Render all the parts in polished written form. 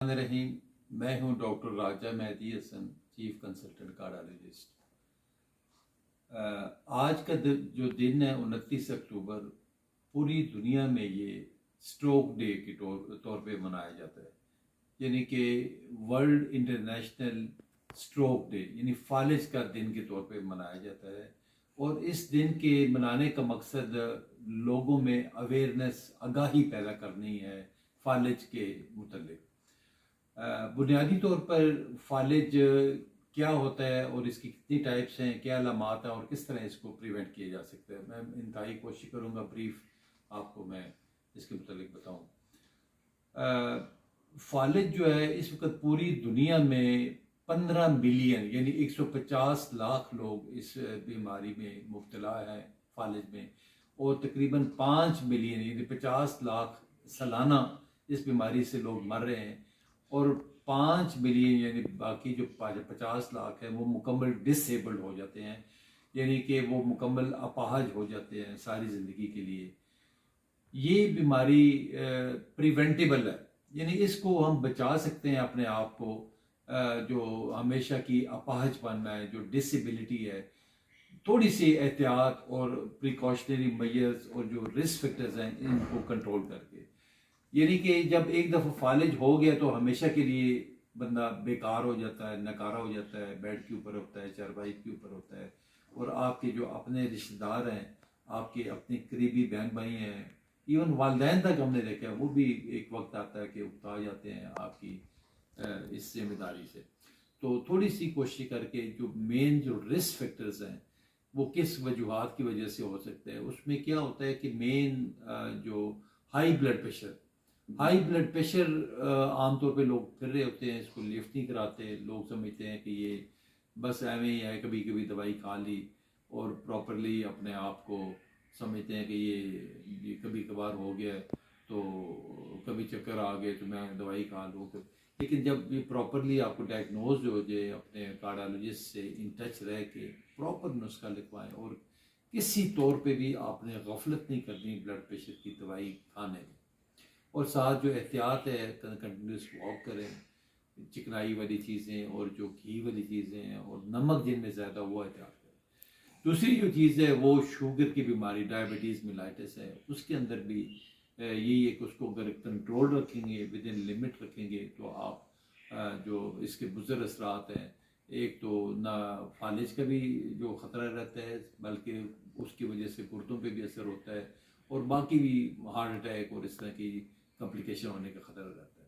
रहीम। मैं हूं doctor Raja Mehdi Hasan, chief consultant cardiologist. आज का जो दिन है 29 अक्टूबर, पूरी दुनिया में ये स्ट्रोक डे के तौर पे मनाया जाता है, यानी कि वर्ल्ड इंटरनेशनल स्ट्रोक डे, यानी फालिज का दिन के तौर पे मनाया जाता है। और इस दिन के मनाने का मकसद लोगों में अवेयरनेस, आगाही पैदा करनी है फालिज के मुतल्लिक। बुनियादी तौर पर फालिज क्या होता है और इसकी कितनी टाइप्स हैं, क्या अलामात हैं और किस तरह इसको प्रिवेंट किया जा सकता है, मैं इंतहाई कोशिश करूँगा ब्रीफ आपको मैं इसके मुतालिक बताऊँ। फालिज जो है इस वक्त पूरी दुनिया में 15 मिलियन यानी 150 लाख लोग इस बीमारी में मुब्तला हैं फालिज में, और तकरीबन 5 मिलियन यानी 50 लाख सालाना इस बीमारी से लोग मर रहे हैं। और 5 मिलियन यानी बाकी जो 50 लाख है वो मुकम्मल डिसेबल्ड हो जाते हैं, यानी कि वो मुकम्मल अपाहज हो जाते हैं सारी ज़िंदगी के लिए। ये बीमारी प्रिवेंटेबल है, यानी इसको हम बचा सकते हैं अपने आप को। जो हमेशा की अपाहजपन है, जो डिसेबिलिटी है, थोड़ी सी एहतियात और प्रिकॉशनरी मेजर्स और जो रिस्क फैक्टर्स हैं इनको कंट्रोल करके, यानी कि जब एक दफ़ा फालिज हो गया तो हमेशा के लिए बंदा बेकार हो जाता है, नकारा हो जाता है, बेड के ऊपर होता है, चारपाई के ऊपर होता है। और आपके जो अपने रिश्तेदार हैं, आपके अपने करीबी बहन भाई हैं, इवन वालदैन तक हमने देखा, वो भी एक वक्त आता है कि उकता जाते हैं आपकी इस जिम्मेदारी से। तो थोड़ी सी कोशिश करके जो मेन जो रिस्क फैक्टर्स हैं वो किस वजूहात की वजह से हो सकते हैं, उसमें क्या होता है कि मेन जो हाई ब्लड प्रेशर आमतौर पे लोग फिर रहे होते हैं, इसको लिफ्ट नहीं कराते, लोग समझते हैं कि ये बस ऐਵੇਂ ही है, कभी कभी दवाई खा ली और प्रॉपरली अपने आप को समझते हैं कि ये कभी कभार हो गया है, तो कभी चक्कर आ गए तो मैं दवाई खा लूँ। लेकिन जब ये प्रॉपरली आपको डायग्नोज हो जाए, अपने कार्डियोलॉजिस्ट से इन टच रह के प्रॉपर नुस्खा लिखवाएं, और किसी तौर पे भी आपने गफलत नहीं करनी ब्लड प्रेशर की दवाई खाने में। और साथ जो एहतियात है, कंटिन्यूस वॉक करें, चिकनाई वाली चीज़ें और जो घी वाली चीज़ें हैं और नमक जिनमें ज़्यादा, वो एहतियात करें। दूसरी जो चीज़ है वो शुगर की बीमारी, डायबिटीज़ मिलाइटिस है, उसके अंदर भी यही है कि उसको अगर कंट्रोल रखेंगे, विद इन लिमिट रखेंगे, तो आप जो इसके मुज़र असरात हैं, एक तो ना फालिज का भी जो ख़तरा रहता है, बल्कि उसकी वजह से गुर्दों पे भी असर होता है, और बाकी भी हार्ट अटैक और इस तरह की कॉम्प्लिकेशन होने का ख़तरा रहता है।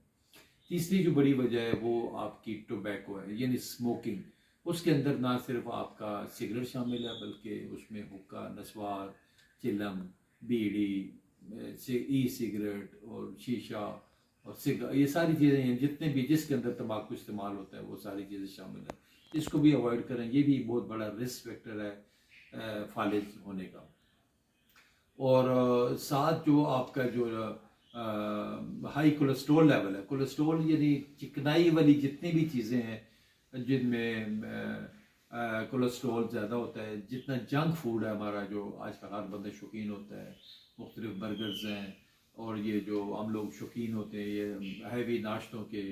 तीसरी जो बड़ी वजह है वो आपकी टोबैको है, यानी स्मोकिंग। उसके अंदर ना सिर्फ आपका सिगरेट शामिल है, बल्कि उसमें हुक्का, नस्वार, चिलम, बीड़ी, ई सिगरेट और शीशा और सिगर, ये सारी चीज़ें हैं, जितने भी जिसके अंदर तंबाकू इस्तेमाल होता है वो सारी चीज़ें शामिल हैं। इसको भी अवॉइड करें, ये भी बहुत बड़ा रिस्क फैक्टर है फालिज होने का। और साथ जो आपका जो हाई कोलेस्ट्रॉल लेवल है, कोलेस्ट्रॉल यानी चिकनाई वाली जितनी भी चीज़ें हैं जिनमें कोलेस्ट्रॉल ज़्यादा होता है, जितना जंक फूड है हमारा, जो आजकल हर बंदा शौकीन होता है, मुख्तलिफ बर्गर्स हैं, और ये जो हम लोग शौकीन होते हैं ये हैवी नाश्तों के,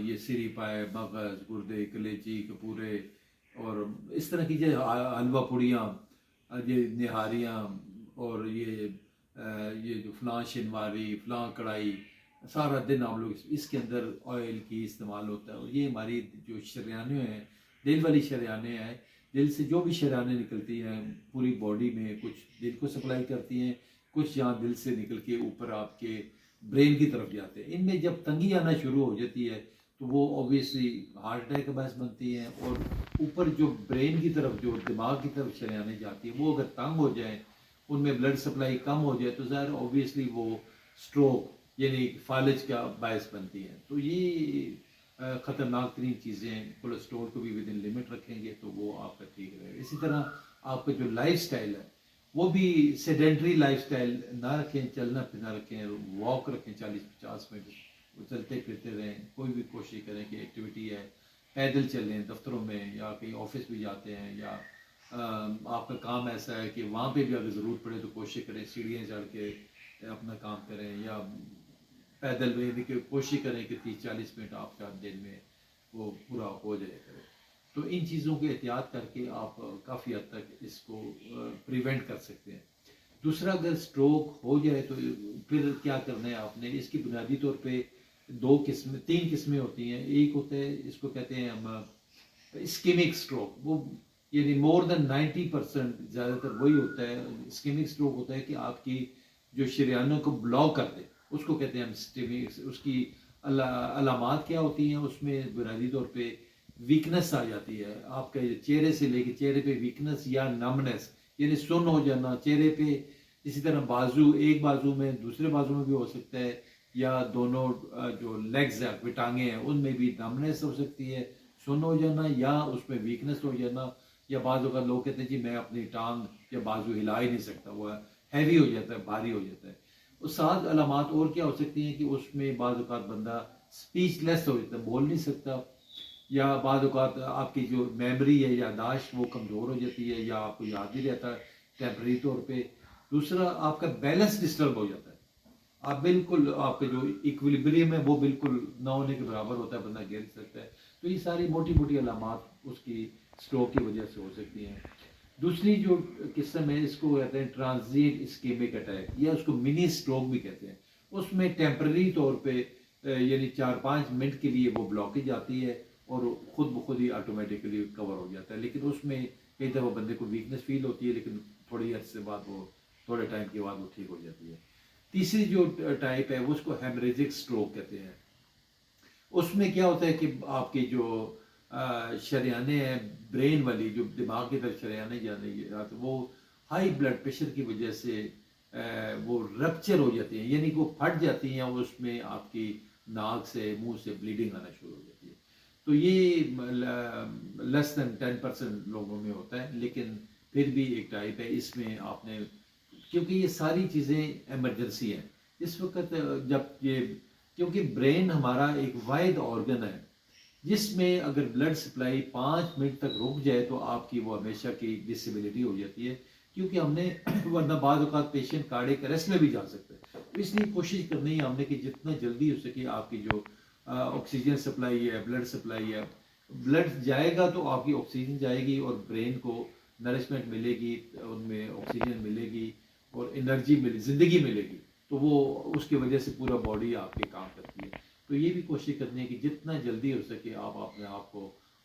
ये सिरी पाए, मगज़, गुर्दे, कलेजी, कपूरे और इस तरह की जो हलवा पुड़ियाँ, ये निहारियाँ, और ये जो फ़लाँ शनवारी, फ़लाँ कढ़ाई, सारा दिन हम लोग इसके अंदर ऑयल की इस्तेमाल होता है। और ये हमारी जो शरियानें हैं, दिल वाली शरियानें हैं, दिल से जो भी शरियानें निकलती हैं पूरी बॉडी में, कुछ दिल को सप्लाई करती हैं, कुछ यहाँ दिल से निकल के ऊपर आपके ब्रेन की तरफ जाते हैं। इनमें जब तंगी आना शुरू हो जाती है तो वो ऑब्वियसली हार्ट अटैक का बायस बनती हैं, और ऊपर जो ब्रेन की तरफ, जो दिमाग की तरफ शरियानें जाती हैं, वो अगर तंग हो जाए, उनमें ब्लड सप्लाई कम हो जाए, तो ज़ाहिर ऑब्वियसली वो स्ट्रोक यानी फालिज का बायस बनती है। तो ये ख़तरनाक तरीन चीज़ें, कोलेस्ट्रॉल को भी विद इन लिमिट रखेंगे तो वो आपका ठीक रहेगा। इसी तरह आपका जो लाइफ स्टाइल है वो भी सेडेंट्री लाइफ स्टाइल ना रखें, चलना फिरना रखें, वॉक रखें 40-50 मिनट, चलते फिरते रहें। कोई भी कोशिश करें कि एक्टिविटी है, पैदल चलें, दफ्तरों में या कहीं ऑफिस भी जाते हैं, या आपका काम ऐसा है कि वहाँ पे भी अगर ज़रूरत पड़े तो कोशिश करें सीढ़ियाँ चढ़ के अपना काम करें, या पैदल में, यानी कि कोशिश करें कि 30-40 मिनट आपका दिन में वो पूरा हो जाए करे। तो इन चीज़ों की एहतियात करके आप काफ़ी हद तक इसको प्रिवेंट कर सकते हैं। दूसरा, अगर स्ट्रोक हो जाए तो फिर क्या करना है आपने, इसकी बुनियादी तौर पे तीन किस्में होती हैं। एक होता है, इसको कहते हैं हम इस्केमिक स्ट्रोक, वो यानी मोर देन 90% ज़्यादातर वही होता है। इस्केमिक स्ट्रोक होता है कि आपकी जो शरीयानों को ब्लॉक कर दे, उसको कहते हैं हम इस्केमिक। उसकी अलामात क्या होती हैं, उसमें बुनियादी तौर पे वीकनेस आ जाती है आपके चेहरे से लेके, चेहरे पे वीकनेस या नमनेस, यानी सुन्न हो जाना चेहरे पे। इसी तरह बाजू, एक बाजू में दूसरे बाजू में भी हो सकता है, या दोनों जो लेग्स है, आपकी टांगे हैं, उनमें भी नमनेस हो सकती है, सुन्न हो जाना या उसमें वीकनेस हो जाना। या बाजू का लोग कहते हैं जी मैं अपनी टांग या बाजू हिला ही नहीं सकता, वो हैवी हो जाता है, भारी हो जाता है। उस साथ अलामात और क्या हो सकती हैं कि उसमें बाज़ औक़ात बंदा स्पीचलेस हो जाता है, बोल नहीं सकता, या बाज़ औक़ात आपकी जो मेमोरी है, याददाश्त, वो कमज़ोर हो जाती है, या आपको याद नहीं रहता टेम्परेरी तौर पे। दूसरा, आपका बैलेंस डिस्टर्ब हो जाता है, आप बिल्कुल, आपका जो इक्विलिब्रियम है वो बिल्कुल ना होने के बराबर होता है, बंदा गिर सकता है। तो ये सारी मोटी मोटी अलामात उसकी स्ट्रोक की वजह से हो सकती हैं। दूसरी जो किस्म है, इसको कहते हैं ट्रांजिट इस्केमिक अटैक, या उसको मिनी स्ट्रोक भी कहते हैं। उसमें टेम्पररी तौर पे यानी 4-5 मिनट के लिए वो ब्लॉकेज आती है और खुद ब खुद ही ऑटोमेटिकली कवर हो जाता है। लेकिन उसमें कई दफ़ा बंदे को वीकनेस फील होती है, लेकिन थोड़ी अरसे बाद वो, थोड़े टाइम के बाद वो ठीक हो जाती है। तीसरी जो टाइप है वो उसको हेमरेजिक स्ट्रोक कहते हैं। उसमें क्या होता है कि आपके जो शरेयाने हैं, ब्रेन वाली जो दिमाग की तरफ शरेयाने जाने तो वो हाई ब्लड प्रेशर की वजह से वो रप्चर हो जाती हैं, यानी कि वो फट जाती हैं, उसमें आपकी नाक से, मुंह से ब्लीडिंग आना शुरू हो जाती है। तो ये लेस देन 10% लोगों में होता है, लेकिन फिर भी एक टाइप है। इसमें आपने, क्योंकि ये सारी चीज़ें इमरजेंसी हैं इस वक्त, जब ये, क्योंकि ब्रेन हमारा एक वाहिद ऑर्गन है जिसमें अगर ब्लड सप्लाई 5 मिनट तक रुक जाए तो आपकी वो हमेशा की डिसेबिलिटी हो जाती है। क्योंकि हमने वरना बाद औक़ात पेशेंट कार्डियक अरेस्ट में भी जा सकते हैं। तो इसलिए कोशिश करनी है हमने कि जितना जल्दी हो सके आपकी जो ऑक्सीजन सप्लाई है, ब्लड सप्लाई है, ब्लड जाएगा तो आपकी ऑक्सीजन जाएगी और ब्रेन को नरिशमेंट मिलेगी, उनमें ऑक्सीजन मिलेगी और एनर्जी मिले, ज़िंदगी मिलेगी। तो वो उसकी वजह से पूरा बॉडी आपके काम करती है। तो ये भी कोशिश करनी है कि जितना जल्दी हो सके आप अपने आप को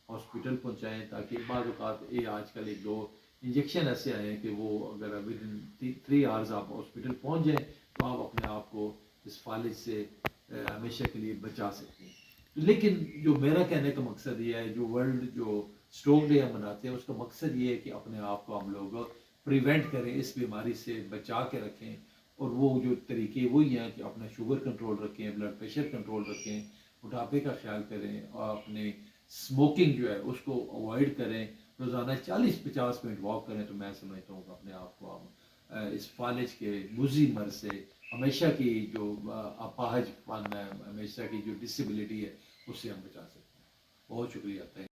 हॉस्पिटल पहुंचाएं, ताकि बाद औक़ात ये आजकल 1-2 इंजेक्शन ऐसे आए हैं कि वो अगर विद इन 3 आवर्स आप हॉस्पिटल पहुंच जाएं तो आप अपने आप को इस फालिज से हमेशा के लिए बचा सकते हैं। लेकिन जो मेरा कहने का मकसद ये है, जो वर्ल्ड जो स्ट्रोक डे हम मनाते हैं उसका मकसद ये है कि अपने आप को हम लोग प्रिवेंट करें, इस बीमारी से बचा के रखें। और वो जो तरीके वही हैं कि अपना शुगर कंट्रोल रखें, ब्लड प्रेशर कंट्रोल रखें, मोटापे का ख्याल करें, और अपने स्मोकिंग जो है उसको अवॉइड करें, रोज़ाना 40-50 मिनट वॉक करें। तो मैं समझता हूँ कि अपने आप को हम इस फालिज के मुज़ी मर्ज़ से, हमेशा की जो अपाहजपन है, हमेशा की जो डिसेबिलिटी है, उससे हम बचा सकते हैं। बहुत शुक्रिया।